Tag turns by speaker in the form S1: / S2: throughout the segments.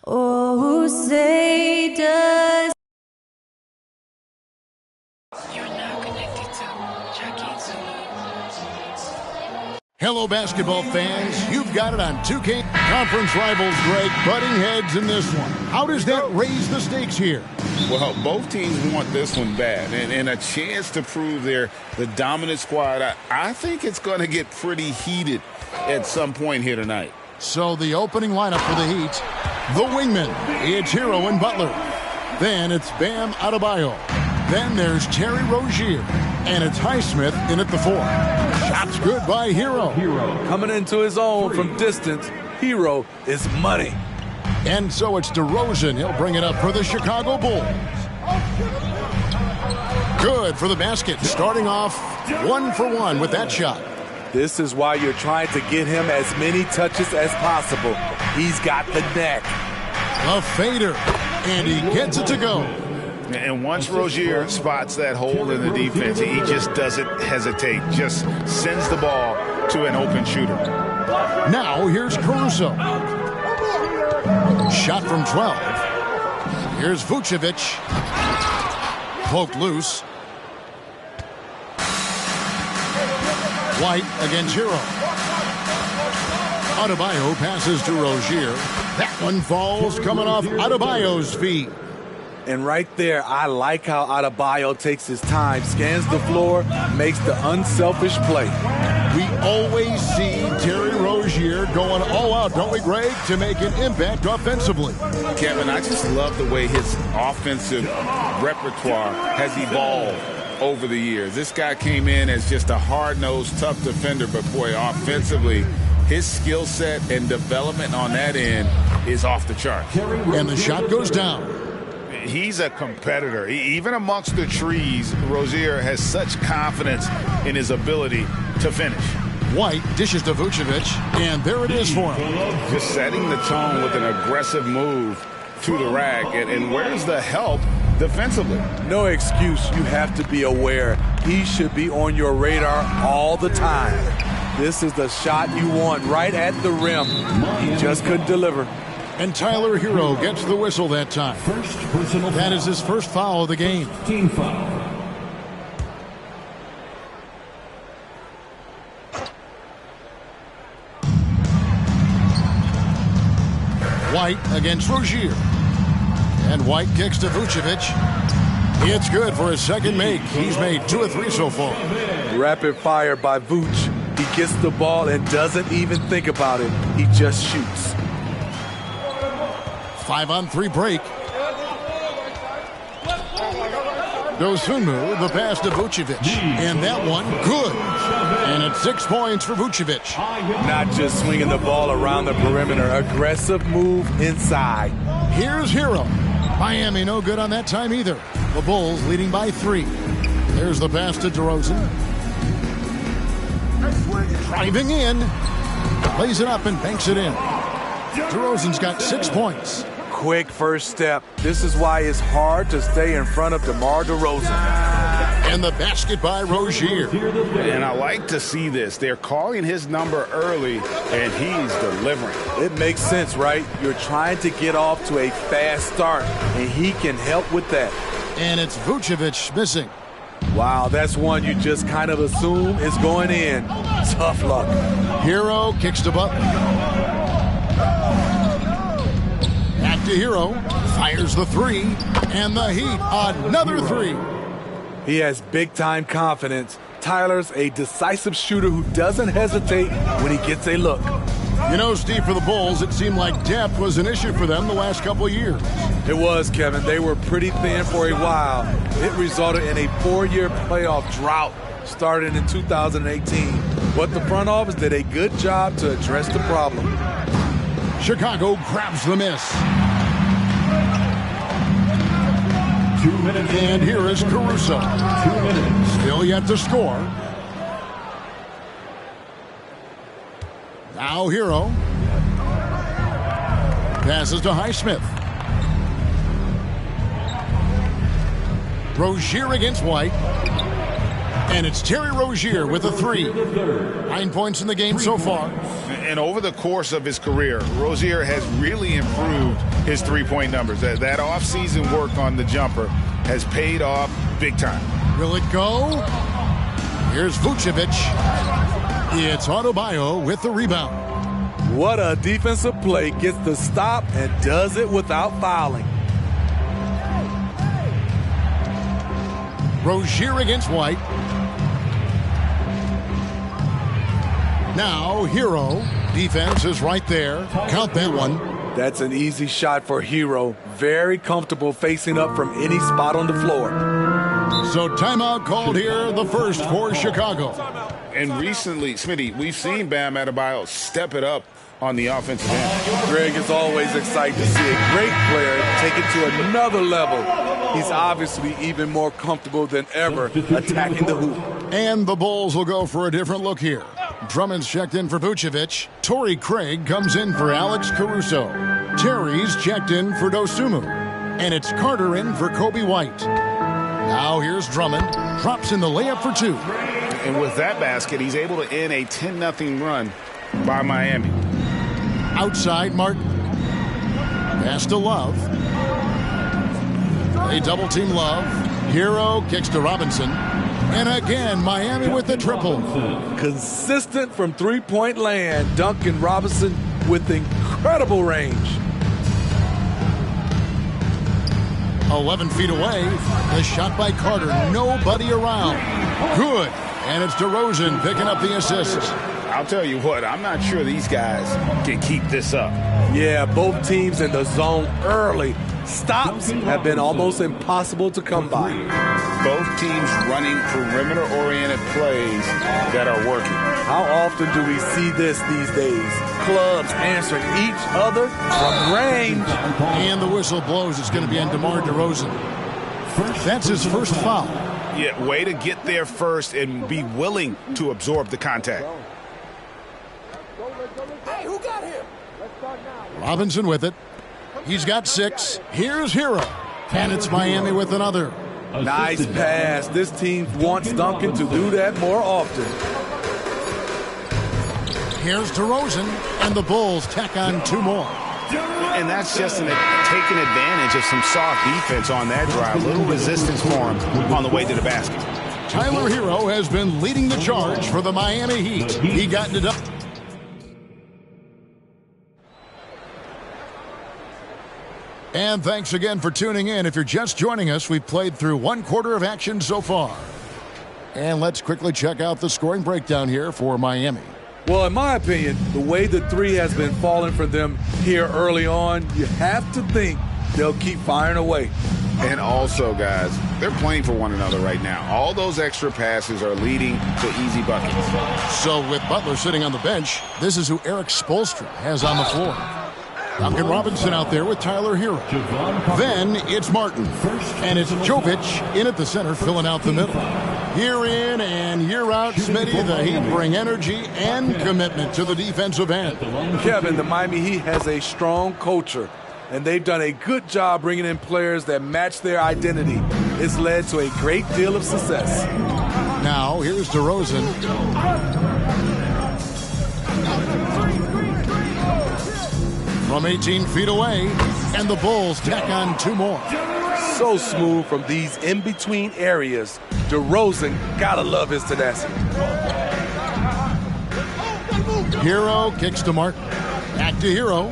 S1: Oh, say does.
S2: You're now connected to Jackie Zulu.
S3: Hello, basketball fans. You've got it on 2K. Conference rivals, Greg, butting heads in this one. How does that raise the stakes here?
S4: Well, both teams want this one bad, and a chance to prove they're the dominant squad. I think it's going to get pretty heated at some point here tonight.
S3: So the opening lineup for the Heat, the wingman, it's Hero and Butler. Then it's Bam Adebayo. Then there's Terry Rozier, and it's Highsmith in at the 4. Shots good by Hero.
S5: Coming into his own from distance, Hero is money.
S3: And so it's DeRozan. He'll bring it up for the Chicago Bulls. Good for the basket. Starting off 1 for 1 with that shot.
S5: This is why you're trying to get him as many touches as possible. He's got the neck.
S3: A fader, and he gets it to go.
S4: And once Rozier spots that hole in the defense, he just doesn't hesitate. Just sends the ball to an open shooter.
S3: Now here's Caruso. Shot from 12. Here's Vucevic. Poked loose. White against Hero. Adebayo passes to Rozier. That one falls coming off Adebayo's feet.
S5: And right there, I like how Adebayo takes his time, scans the floor, makes the unselfish play.
S3: We always see Terry Rozier going all out, don't we, Greg, to make an impact offensively.
S4: Kevin, I just love the way his offensive repertoire has evolved over the years. This guy came in as just a hard-nosed, tough defender, but boy, offensively, his skill set and development on that end is off the chart.
S3: And the shot goes down.
S4: He's a competitor. Even amongst the trees, Rozier has such confidence in his ability to finish.
S3: White dishes to Vucevic, and there it is for him.
S4: Just setting the tone with an aggressive move to the rack. And where's the help defensively?
S5: No excuse. You have to be aware. He should be on your radar all the time. This is the shot you want right at the rim. He just couldn't deliver.
S3: And Tyler Hero gets the whistle that time. That is his first foul of the game.
S6: Team foul.
S3: White against Rozier. And White kicks to Vucevic. It's good for his second make. He's made 2 of 3 so far.
S5: Rapid fire by Vooch. He gets the ball and doesn't even think about it. He just shoots.
S3: 5-on-3 break. Dosunmu, the pass to Vucevic. And that one, good. And it's 6 points for Vucevic.
S5: Not just swinging the ball around the perimeter. Aggressive move inside.
S3: Here's Hero. Miami no good on that time either. The Bulls leading by 3. There's the pass to DeRozan. Driving in. Plays it up and banks it in. DeRozan's got 6 points.
S5: Quick first step. This is why it's hard to stay in front of DeMar DeRozan.
S3: And the basket by Rozier.
S4: And I like to see this. They're calling his number early, and he's delivering.
S5: It makes sense, right? You're trying to get off to a fast start, and he can help with that.
S3: And it's Vucevic missing.
S5: Wow, that's one you just kind of assume is going in. Tough luck.
S3: Hero kicks to Butler. Back to Hero. Fires the 3. And the Heat, another 3.
S5: He has big-time confidence. Tyler's a decisive shooter who doesn't hesitate when he gets a look.
S3: You know, Steve, for the Bulls, it seemed like depth was an issue for them the last couple of years.
S5: It was, Kevin. They were pretty thin for a while. It resulted in a 4-year playoff drought starting in 2018. But the front office did a good job to address the problem.
S3: Chicago grabs the miss.
S6: 2 minutes.
S3: And here is Caruso.
S6: 2 minutes.
S3: Still yet to score. Now Hero. Passes to Highsmith. Rozier against White. And it's Terry Rozier with a 3. 9 points in the game so far.
S4: And over the course of his career, Rozier has really improved his three-point numbers. That offseason work on the jumper has paid off big time.
S3: Will it go? Here's Vucevic. It's Adebayo with the rebound.
S5: What a defensive play. Gets the stop and does it without fouling.
S3: Rozier against White. Now Hero. Defense is right there. Count that one.
S5: That's an easy shot for Hero. Very comfortable facing up from any spot on the floor.
S3: So timeout called here, the first for Chicago.
S4: And recently, Smitty, we've seen Bam Adebayo step it up on the offensive end.
S5: Greg is always excited to see a great player take it to another level. He's obviously even more comfortable than ever attacking the hoop.
S3: And the Bulls will go for a different look here. Drummond's checked in for Vucevic. Torrey Craig comes in for Alex Caruso. Terry's checked in for Dosunmu. And it's Carter in for Kobe White. Now here's Drummond. Drops in the layup for two.
S4: And with that basket, he's able to end a 10-0 run by Miami.
S3: Outside Martin. Pass to Love. They double team Love. Hero kicks to Robinson. And again, Miami with the triple.
S5: Consistent from three-point land. Duncan Robinson with incredible range.
S3: 11 feet away. The shot by Carter. Nobody around. Good. And it's DeRozan picking up the assist.
S4: I'll tell you what, I'm not sure these guys can keep this up.
S5: Yeah, both teams in the zone early. Stops have been almost impossible to come by.
S4: Both teams running perimeter-oriented plays that are working.
S5: How often do we see this these days? Clubs answering each other from range.
S3: And the whistle blows. It's going to be on DeMar DeRozan. That's his first foul.
S4: Yeah, way to get there first and be willing to absorb the contact.
S5: Hey, who got him?
S3: Robinson with it. He's got 6. Here's Hero. And it's Miami with another.
S5: Nice pass. This team wants Duncan to do that more often.
S3: Here's DeRozan. And the Bulls tack on 2 more.
S4: And that's just taking advantage of some soft defense on that drive. Little resistance for him on the way to the basket.
S3: Tyler Hero has been leading the charge for the Miami Heat. He got it up. And thanks again for tuning in. If you're just joining us, we've played through 1 quarter of action so far. And let's quickly check out the scoring breakdown here for Miami.
S5: Well, in my opinion, the way the three has been falling for them here early on, you have to think they'll keep firing away.
S4: And also, guys, they're playing for one another right now. All those extra passes are leading to easy buckets.
S3: So with Butler sitting on the bench, this is who Eric Spoelstra has on the floor. Duncan Robinson out there with Tyler Hero. Then it's Martin. And it's Jovic in at the center, filling out the middle. Year in and year out, Smitty, the Heat bring energy and commitment to the defensive end.
S5: Kevin, the Miami Heat has a strong culture, and they've done a good job bringing in players that match their identity. It's led to a great deal of success.
S3: Now, here's DeRozan. From 18 feet away, and the Bulls tack on 2 more.
S5: So smooth from these in-between areas. DeRozan, gotta love his tenacity.
S3: Hero kicks to Martin. Back to Hero.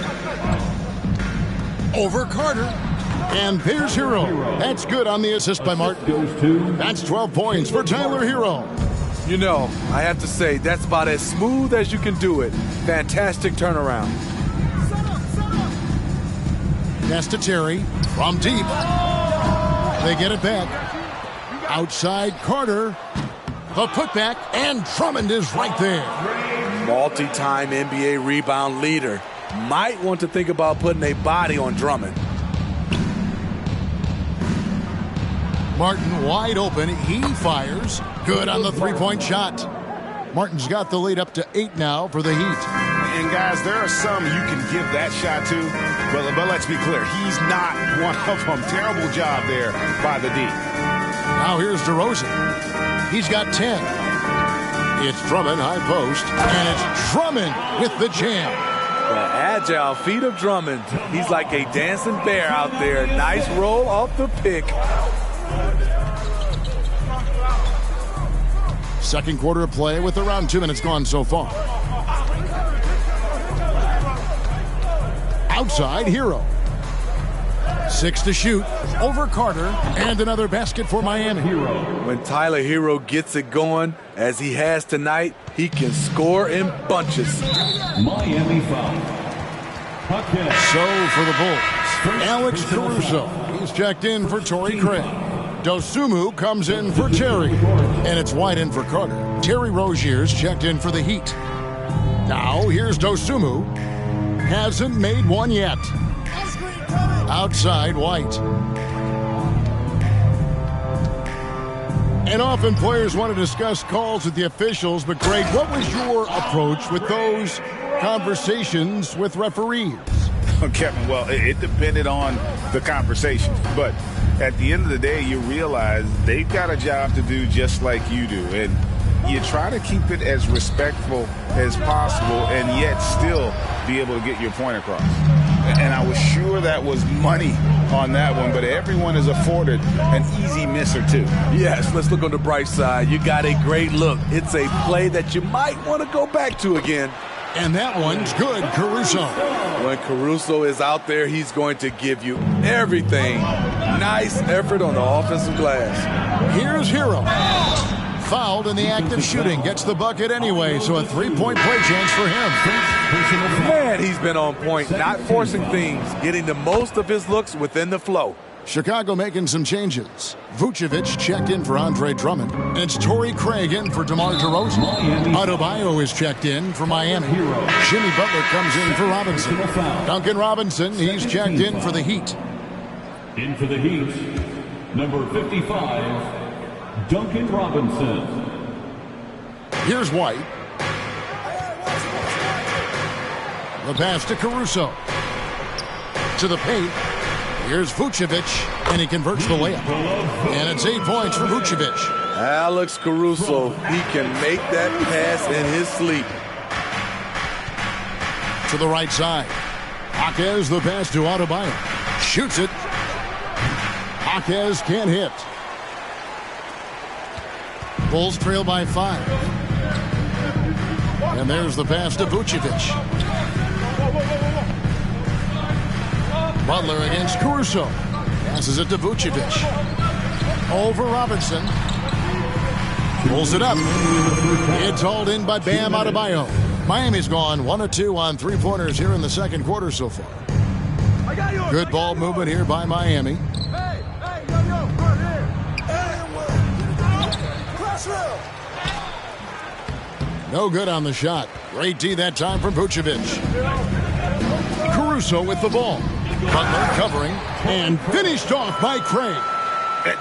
S3: Over Carter. And there's Hero. That's good on the assist by Martin. That's 12 points for Tyler Hero.
S5: You know, I have to say, that's about as smooth as you can do it. Fantastic turnaround.
S3: Pass to Terry. From deep. They get it back. Outside Carter. The putback. And Drummond is right there.
S5: Multi-time NBA rebound leader. Might want to think about putting a body on Drummond.
S3: Martin wide open. He fires. Good on the three-point shot. Martin's got the lead up to 8 now for the Heat.
S4: And guys, there are some you can give that shot to, but let's be clear, he's not one of them. Terrible job there by the D.
S3: Now here's DeRozan. He's got 10. It's Drummond, high post, and it's Drummond with the jam.
S5: The agile feet of Drummond. He's like a dancing bear out there. Nice roll off the pick.
S3: Second quarter of play with around 2 minutes gone so far. Outside, Hero. 6 to shoot. Over Carter. And another basket for Miami.
S5: When Tyler Hero gets it going, as he has tonight, he can score in bunches.
S6: Miami foul.
S3: So for the Bulls, Alex Caruso. He's checked in for Torrey Craig. Dosunmu comes in for Terry. And it's White in for Carter. Terry Rozier's checked in for the Heat. Now here's Dosunmu. Hasn't made one yet. Outside, White. And often players want to discuss calls with the officials, but Greg, what was your approach with those conversations with referees?
S4: Kevin, well, it depended on the conversation. But at the end of the day, you realize they've got a job to do just like you do. And you try to keep it as respectful as possible and yet still be able to get your point across. And I was sure that was money on that one, but everyone is afforded an easy miss or two.
S5: Yes, let's look on the bright side. You got a great look. It's a play that you might want to go back to again.
S3: And that one's good, Caruso.
S5: When Caruso is out there, he's going to give you everything. Nice effort on the offensive glass.
S3: Here's Hero. Fouled in the act of shooting. Gets the bucket anyway, so a three-point play chance for him.
S5: Man, he's been on point, not forcing things, getting the most of his looks within the flow.
S3: Chicago making some changes. Vucevic checked in for Andre Drummond. And it's Torrey Craig in for DeMar DeRozan. Adebayo is checked in for Miami. Jimmy Butler comes in for Robinson. Duncan Robinson, he's checked in for the Heat.
S6: In for the Heat, number 55, Duncan Robinson.
S3: Here's White. The pass to Caruso. To the paint. Here's Vucevic, and he converts the layup. And it's 8 points for Vucevic.
S5: Alex Caruso, he can make that pass in his sleep.
S3: To the right side. Jaquez, the pass to Adebayo. Shoots it. Jaquez can't hit. Bulls trail by 5. And there's the pass to Vucevic. Butler against Caruso. Passes it to Vucevic. Over Robinson. Pulls it up. It's hauled in by Bam Adebayo. Miami's gone 1 of 2 on three-pointers here in the second quarter so far. Good ball movement here by Miami. No good on the shot. Great D that time from Vucevic. Caruso with the ball. Butler covering and finished off by Craig.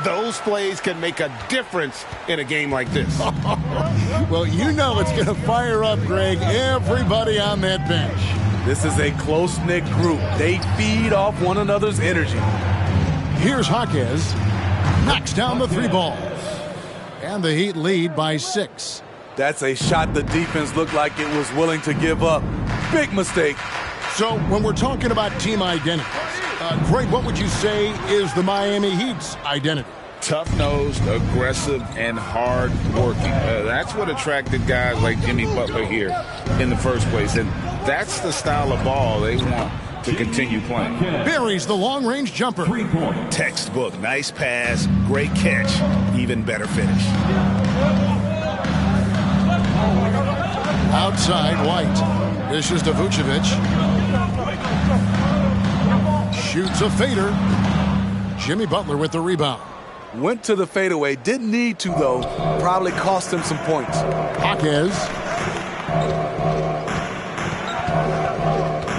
S7: Those plays can make a difference in a game like this.
S3: Well, you know it's going to fire up, Greg, everybody on that bench.
S5: This is a close-knit group. They feed off one another's energy.
S3: Here's Jaquez. Knocks down the 3 ball. And the Heat lead by 6.
S5: That's a shot the defense looked like it was willing to give up. Big mistake.
S3: So when we're talking about team identity, Greg, what would you say is the Miami Heat's identity?
S4: Tough-nosed, aggressive, and hard-working. That's what attracted guys like Jimmy Butler here in the first place. And that's the style of ball they want to continue playing.
S3: Buries the long-range jumper.
S6: 3-point.
S7: Textbook, nice pass, great catch, even better finish.
S3: Outside, White. Dishes to Vucevic. Shoots a fader. Jimmy Butler with the rebound.
S5: Went to the fadeaway. Didn't need to, though. Probably cost him some points.
S3: Jaquez.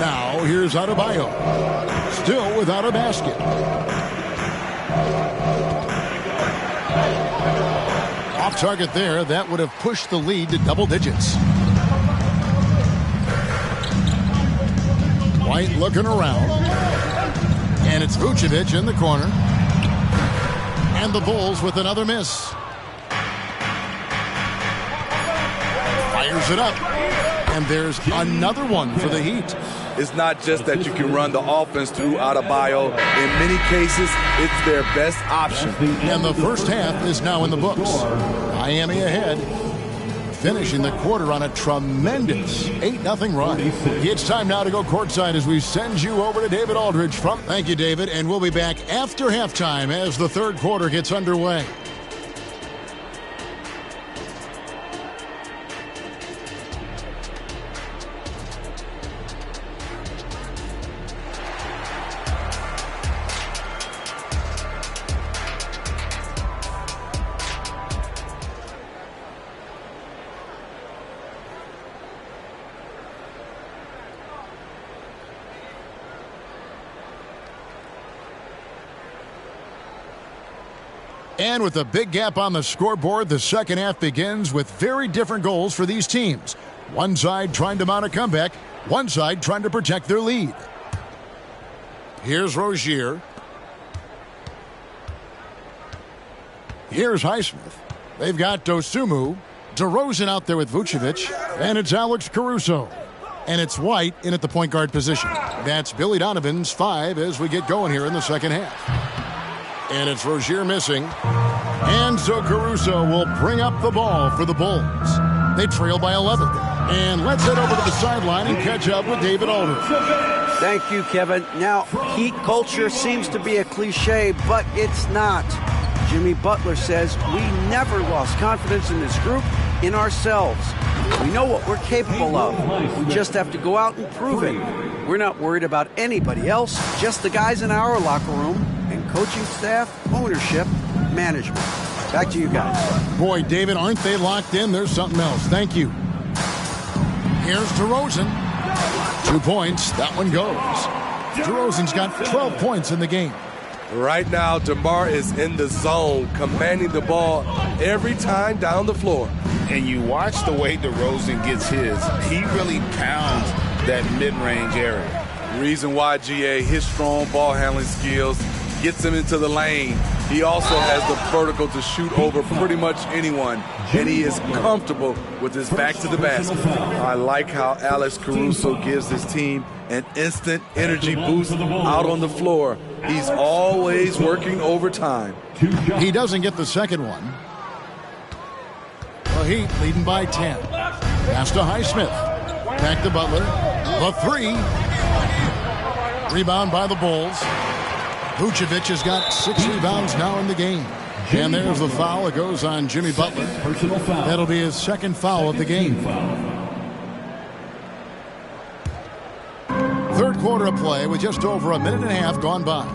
S3: Now here's Adebayo. Still without a basket. Off target there. That would have pushed the lead to double digits. White looking around. And it's Vucevic in the corner. And the Bulls with another miss. Fires it up. And there's another one for the Heat.
S5: It's not just that you can run the offense through Adebayo. In many cases, it's their best option.
S3: And the first half is now in the books. Miami ahead, finishing the quarter on a tremendous 8-0 run. It's time now to go courtside as we send you over to David Aldridge from... Thank you, David, and we'll be back after halftime as the third quarter gets underway. And with a big gap on the scoreboard, the second half begins with very different goals for these teams. One side trying to mount a comeback, one side trying to protect their lead. Here's Rozier. Here's Highsmith. They've got Dosunmu. DeRozan out there with Vucevic. And it's Alex Caruso. And it's White in at the point guard position. That's Billy Donovan's 5 as we get going here in the second half. And it's Rozier missing. And so Caruso will bring up the ball for the Bulls. They trail by 11. And let's head over to the sideline and catch up with David Aldridge.
S8: Thank you, Kevin. Now, Heat culture seems to be a cliche, but it's not. Jimmy Butler says we never lost confidence in this group, in ourselves. We know what we're capable of. We just have to go out and prove it. We're not worried about anybody else, just the guys in our locker room and coaching staff, ownership, management. Back to you guys.
S3: Boy, David, aren't they locked in? There's something else. Thank you. Here's DeRozan. 2 points. That one goes. DeRozan's got 12 points in the game.
S5: Right now, DeMar is in the zone, commanding the ball every time down the floor.
S4: And you watch the way DeRozan gets his. He really pounds that mid-range area.
S5: Reason why, GA, his strong ball handling skills gets him into the lane. He also has the vertical to shoot over pretty much anyone, and he is comfortable with his back to the basket. I like how Alex Caruso gives his team an instant energy boost out on the floor. He's always working overtime.
S3: He doesn't get the second one. The Heat leading by 10. Pass to Highsmith. Back to Butler. The 3. Rebound by the Bulls. Vucevic has got 6 rebounds now in the game. And there's the foul. It goes on Jimmy Butler. That'll be his second foul of the game. Third quarter of play with just over a minute and a half gone by.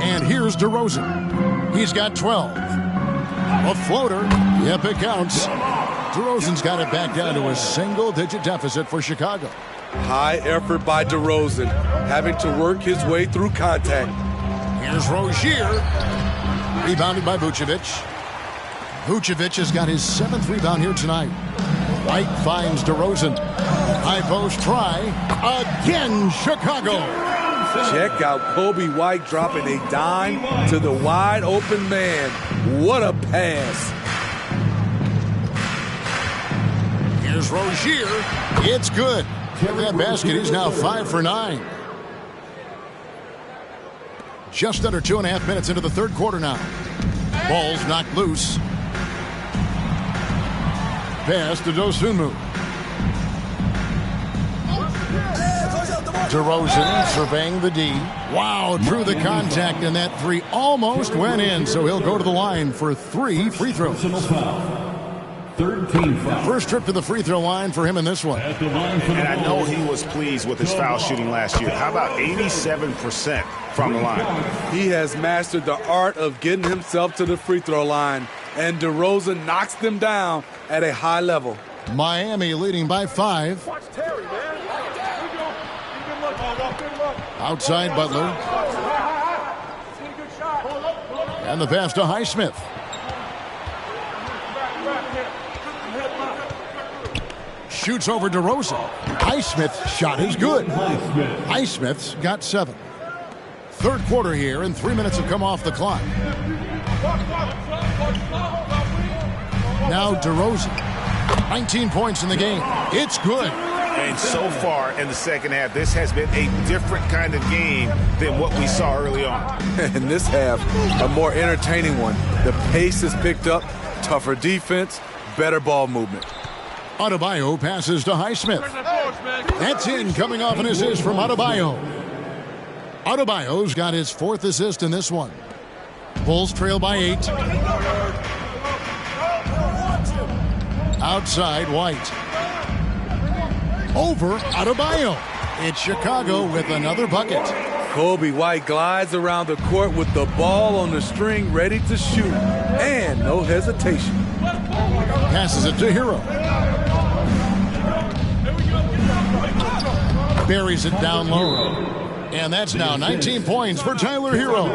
S3: And here's DeRozan. He's got 12. A floater. Yep, it counts. DeRozan's got it back down to a single-digit deficit for Chicago.
S5: High effort by DeRozan, having to work his way through contact.
S3: Here's Rozier. Rebounded by Vucevic. Vucevic has got his 7th rebound here tonight. White finds DeRozan. High post try. Again, Chicago.
S5: Check out Kobe White dropping a dime to the wide open man. What a pass.
S3: Here's Rozier. It's good. With that basket, he's now 5 for 9. Just under 2.5 minutes into the third quarter now. Ball's knocked loose. Pass to Dosunmu. DeRozan surveying the D. Wow, drew the contact, and that 3 almost went in, so he'll go to the line for 3 free throws.
S6: Third team foul.
S3: First trip to the free throw line for him in this one.
S7: And I know he was pleased with his foul shooting last year. How about 87% from the line?
S5: He has mastered the art of getting himself to the free throw line, and DeRozan knocks them down at a high level.
S3: Miami leading by 5. Outside Butler. And the pass to Highsmith. Shoots over DeRozan. Highsmith's shot is good. Highsmith's got 7. Third quarter here, and 3 minutes have come off the clock. Now DeRozan. 19 points in the game. It's good.
S7: And so far in the second half, this has been a different kind of game than what we saw early on.
S5: In this half, a more entertaining one. The pace is picked up, tougher defense, better ball movement.
S3: Adebayo passes to Highsmith. That's in, coming off an assist from Adebayo. Adebayo's got his 4th assist in this one. Bulls trail by 8. Outside, White. Over Adebayo. It's Chicago with another bucket.
S5: Kobe White glides around the court with the ball on the string ready to shoot. And no hesitation.
S3: Passes it to Hero. Buries it down low. And that's now 19 points for Tyler Hero.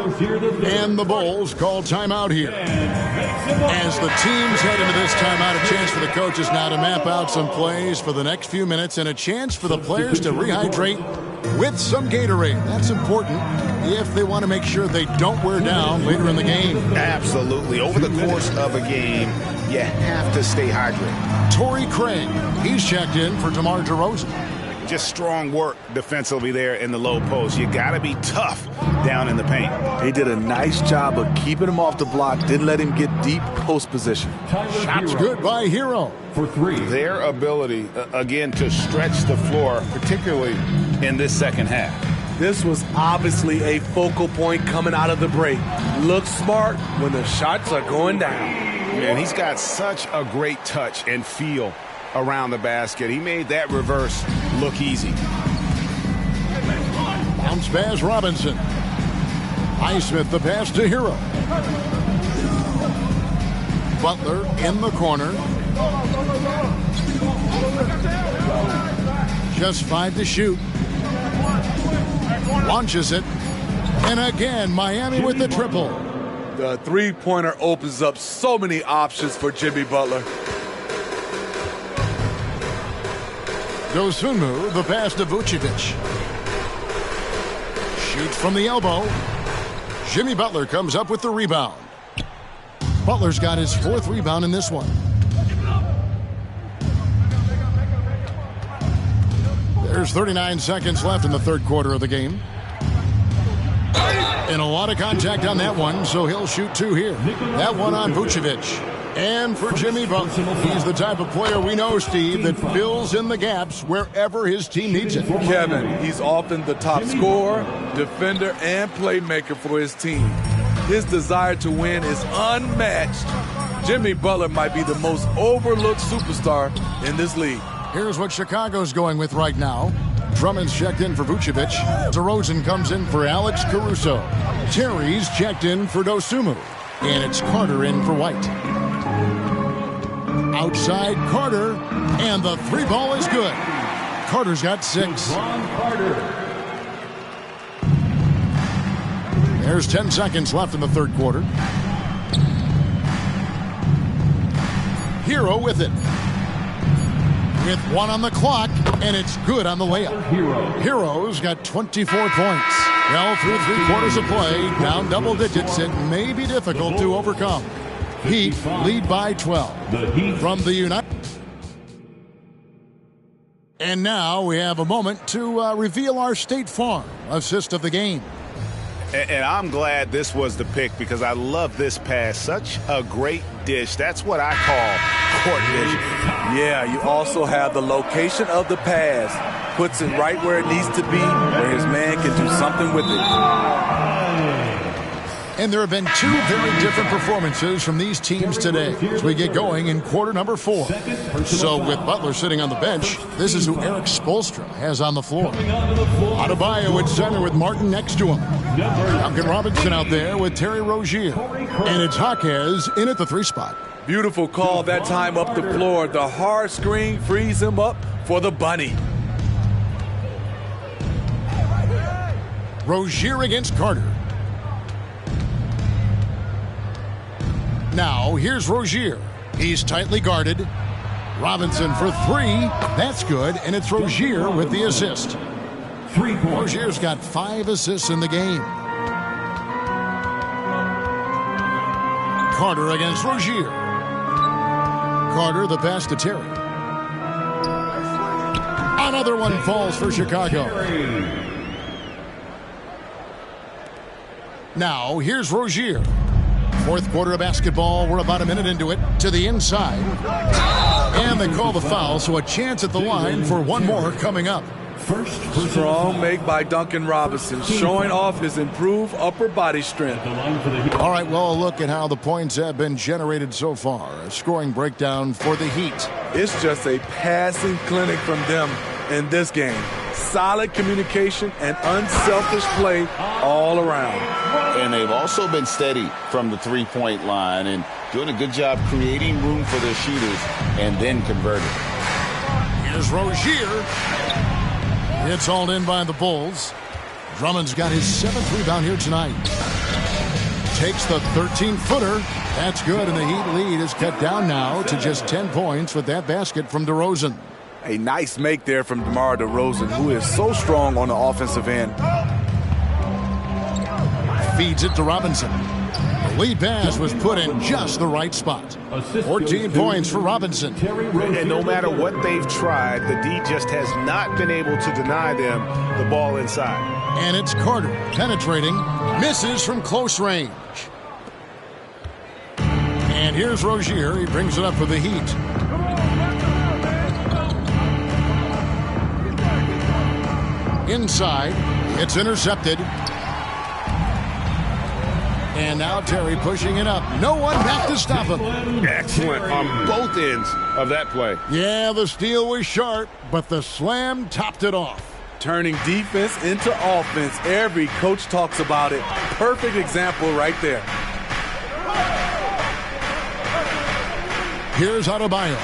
S3: And the Bulls call timeout here. As the teams head into this timeout, a chance for the coaches now to map out some plays for the next few minutes and a chance for the players to rehydrate with some Gatorade. That's important if they want to make sure they don't wear down later in the game.
S7: Absolutely. Over the course of a game, you have to stay hydrated.
S3: Torrey Craig, he's checked in for DeMar DeRozan.
S7: Just strong work defensively there in the low post. You got to be tough down in the paint.
S5: He did a nice job of keeping him off the block, didn't let him get deep post position.
S3: Shots good by Hero.
S6: For 3.
S4: Their ability, again, to stretch the floor, particularly in this second half.
S5: This was obviously a focal point coming out of the break. Look smart when the shots are going down.
S7: Man, he's got such a great touch and feel around the basket. He made that reverse look easy.
S3: Bounce pass Robinson. Highsmith the pass to Hero. Butler in the corner. Just 5 to shoot. Launches it. And again, Miami with the triple.
S5: The three-pointer opens up so many options for Jimmy Butler.
S3: Dosunmu, the pass to Vucevic. Shoots from the elbow. Jimmy Butler comes up with the rebound. Butler's got his 4th rebound in this one. There's 39 seconds left in the 3rd quarter of the game. And a lot of contact on that one, so he'll shoot 2 here. That one on Vucevic. And for Jimmy Butler, he's the type of player we know, Steve, that fills in the gaps wherever his team needs it.
S5: Kevin, he's often the top scorer, defender, and playmaker for his team. His desire to win is unmatched. Jimmy Butler might be the most overlooked superstar in this league.
S3: Here's what Chicago's going with right now. Drummond's checked in for Vucevic. DeRozan comes in for Alex Caruso. Terry's checked in for Dosunmu. And it's Carter in for White. Outside Carter, and the 3 ball is good. Carter's got 6. There's 10 seconds left in the 3rd quarter. Hero with it. With 1 on the clock, and it's good on the layup. Hero's got 24 points. Well, through 3 quarters of play, down double digits, it may be difficult to overcome. Heat lead by 12 from the United. And now we have a moment to reveal our State Farm assist of the game.
S7: And I'm glad this was the pick because I love this pass. Such a great dish. That's what I call court vision.
S5: Yeah, you also have the location of the pass. Puts it right where it needs to be, where his man can do something with it.
S3: And there have been 2 very different performances from these teams today as we get going in quarter number 4. So with Butler sitting on the bench, this is who Eric Spoelstra has on the floor. Adebayo at center with Martin next to him. Duncan Robinson out there with Terry Rozier. And it's Jaquez in at the 3 spot.
S5: Beautiful call that time up the floor. The hard screen frees him up for the bunny.
S3: Rozier against Carter. Now, here's Rozier. He's tightly guarded. Robinson for 3. That's good, and it's Rozier with the assist. Rozier's got 5 assists in the game. Carter against Rozier. Carter, the pass to Terry. Another one falls for Chicago. Now, here's Rozier. Fourth quarter of basketball. We're about a minute into it. To the inside. And they call the foul, so a chance at the line for one more coming up.
S5: Strong make by Duncan Robinson, showing off his improved upper body strength.
S3: All right, well, a look at how the points have been generated so far. A scoring breakdown for the Heat.
S5: It's just a passing clinic from them in this game. Solid communication and unselfish play all around.
S4: And they've also been steady from the three-point line and doing a good job creating room for their shooters and then converting.
S3: Here's Rozier. It's hauled in by the Bulls. Drummond's got his 7th rebound here tonight. Takes the 13-footer. That's good, and the Heat lead is cut down now to just 10 points with that basket from DeRozan.
S5: A nice make there from DeMar DeRozan, who is so strong on the offensive end.
S3: Feeds it to Robinson. The lead pass was put in just the right spot. 14 points for Robinson.
S7: And no matter what they've tried, the D just has not been able to deny them the ball inside.
S3: And it's Carter penetrating, misses from close range. And here's Rozier. He brings it up for the Heat. Inside, it's intercepted. And now Terry pushing it up. No one back to stop him.
S7: Excellent on both ends of that play.
S3: Yeah, the steal was sharp, but the slam topped it off.
S5: Turning defense into offense. Every coach talks about it. Perfect example right there.
S3: Here's Adebayo.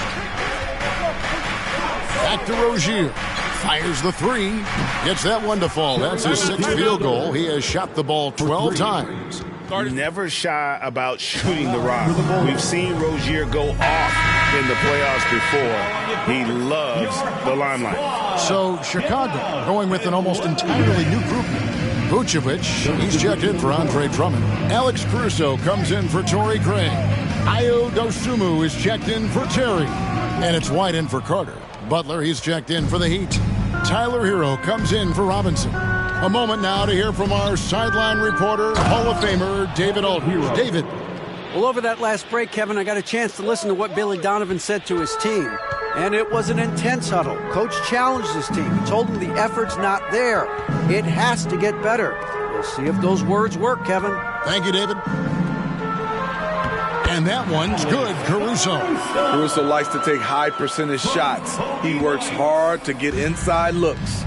S3: Back to Rozier. Fires the three. Gets that one to fall. That's his 6th field goal. He has shot the ball 12 times.
S7: Never shy about shooting the rock. We've seen Rozier go off in the playoffs before. He loves the limelight.
S3: So Chicago going with an almost entirely new group. Vucevic, he's checked in for Andre Drummond. Alex Caruso comes in for Torrey Craig. Ayo Dosunmu is checked in for Terry. And it's White in for Carter. Butler, he's checked in for the Heat. Tyler Hero comes in for Robinson. A moment now to hear from our sideline reporter, Hall of Famer, David Aldridge. David.
S8: Well, over that last break, Kevin, I got a chance to listen to what Billy Donovan said to his team. And it was an intense huddle. Coach challenged his team. He told them the effort's not there. It has to get better. We'll see if those words work, Kevin.
S3: Thank you, David. And that one's good, Caruso.
S5: Caruso likes to take high percentage shots. He works hard to get inside looks.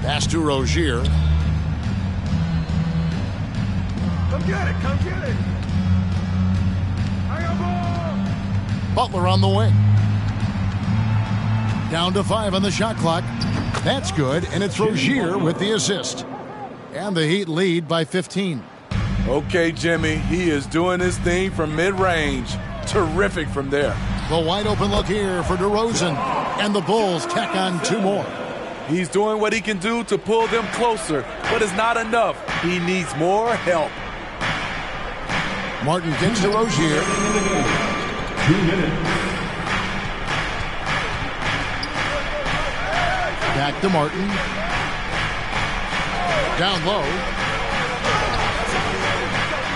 S3: Pass to Rozier.
S9: Come get it, come get it. I got ball.
S3: Butler on the wing. Down to 5 on the shot clock. That's good, and it's Rozier with the assist. And the Heat lead by 15.
S5: Okay, Jimmy, he is doing his thing from mid-range. Terrific from there.
S3: The wide open look here for DeRozan. And the Bulls tack on 2 more.
S5: He's doing what he can do to pull them closer, but it's not enough. He needs more help.
S3: Martin gets to Rozier.
S6: 2 minutes.
S3: Back to Martin. Down low.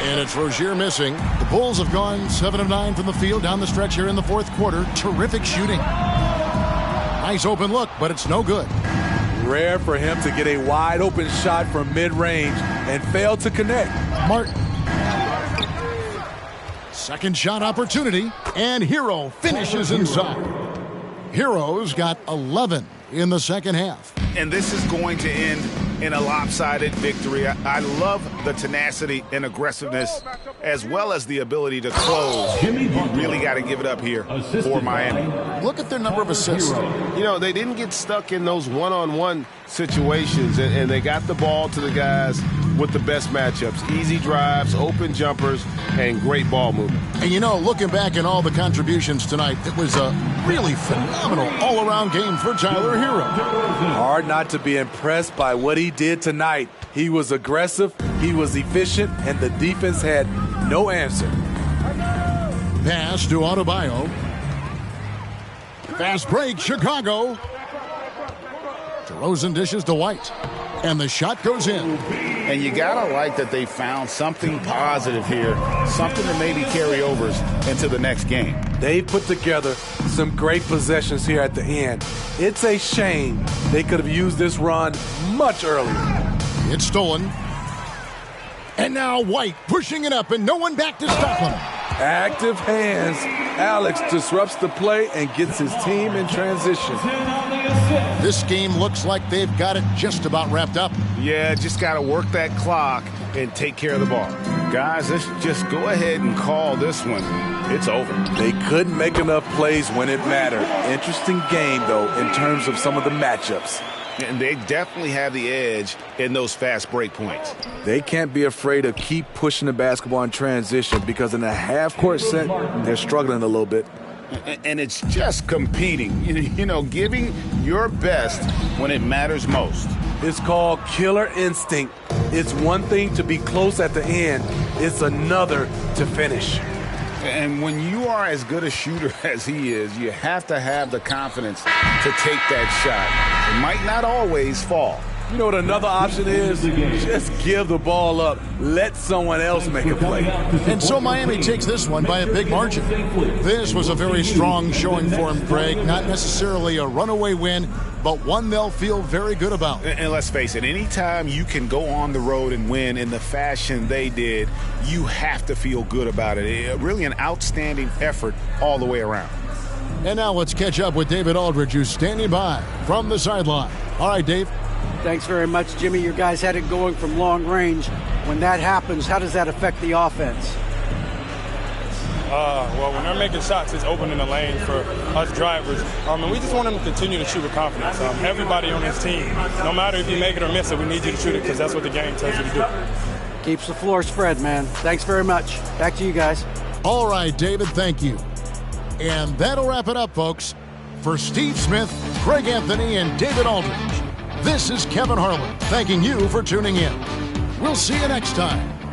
S3: And it's Rozier missing. The Bulls have gone 7 of 9 from the field down the stretch here in the fourth quarter. Terrific shooting. Nice open look, but it's no good.
S5: Rare for him to get a wide open shot from mid-range and fail to connect.
S3: Martin. Second shot opportunity, and Hero finishes inside. Hero's got 11 in the second half.
S7: And this is going to end in a lopsided victory. I love the tenacity and aggressiveness as well as the ability to close. You really got to give it up here for Miami.
S3: Look at their number of assists.
S10: You know, they didn't get stuck in those one-on-one situations, and they got the ball to the guys with the best matchups. Easy drives, open jumpers, and great ball movement.
S3: And you know, looking back at all the contributions tonight, it was a really phenomenal all-around game for Tyler Hero.
S5: Hard not to be impressed by what he did tonight. He was aggressive, he was efficient, and the defense had no answer.
S3: pass to Adebayo. Fast break, Chicago. DeRozan dishes to White. And the shot goes in.
S7: And you got to like that they found something positive here, something to maybe carry overs into the next game.
S5: They put together some great possessions here at the end. It's a shame they could have used this run much earlier.
S3: It's stolen. And now White pushing it up and no one back to stop him.
S5: Active hands. Alex disrupts the play and gets his team in transition.
S3: This game looks like they've got it just about wrapped up.
S7: Yeah, just got to work that clock and take care of the ball. Guys, let's just go ahead and call this one. It's over.
S5: They couldn't make enough plays when it mattered. Interesting game, though, in terms of some of the matchups.
S7: And they definitely have the edge in those fast break points.
S5: They can't be afraid to keep pushing the basketball in transition because in a half-court set, they're struggling a little bit.
S7: And it's just competing, giving your best when it matters most.
S5: It's called killer instinct. It's one thing to be close at the end. It's another to finish.
S7: And when you are as good a shooter as he is, you have to have the confidence to take that shot. It might not always fall.
S5: You know what another option is? Just give the ball up. Let someone else make a play.
S3: And so Miami takes this one by a big margin. This was a very strong showing for him, Craig. Not necessarily a runaway win, but one they'll feel very good about.
S7: And let's face it, anytime you can go on the road and win in the fashion they did, you have to feel good about it. Really an outstanding effort all the way around.
S3: And now let's catch up with David Aldridge, who's standing by from the sideline. All right, Dave.
S8: Thanks very much, Jimmy. Your guys had it going from long range. When that happens, how does that affect the offense?
S11: Well, when they're making shots, it's opening the lane for us drivers. And we just want them to continue to shoot with confidence. Everybody on this team, no matter if you make it or miss it, we need you to shoot it because that's what the game tells you to do.
S8: Keeps the floor spread, man. Thanks very much. Back to you guys.
S3: All right, David, thank you. And that'll wrap it up, folks. For Steve Smith, Craig Anthony, and David Aldridge, this is Kevin Harlan thanking you for tuning in. We'll see you next time.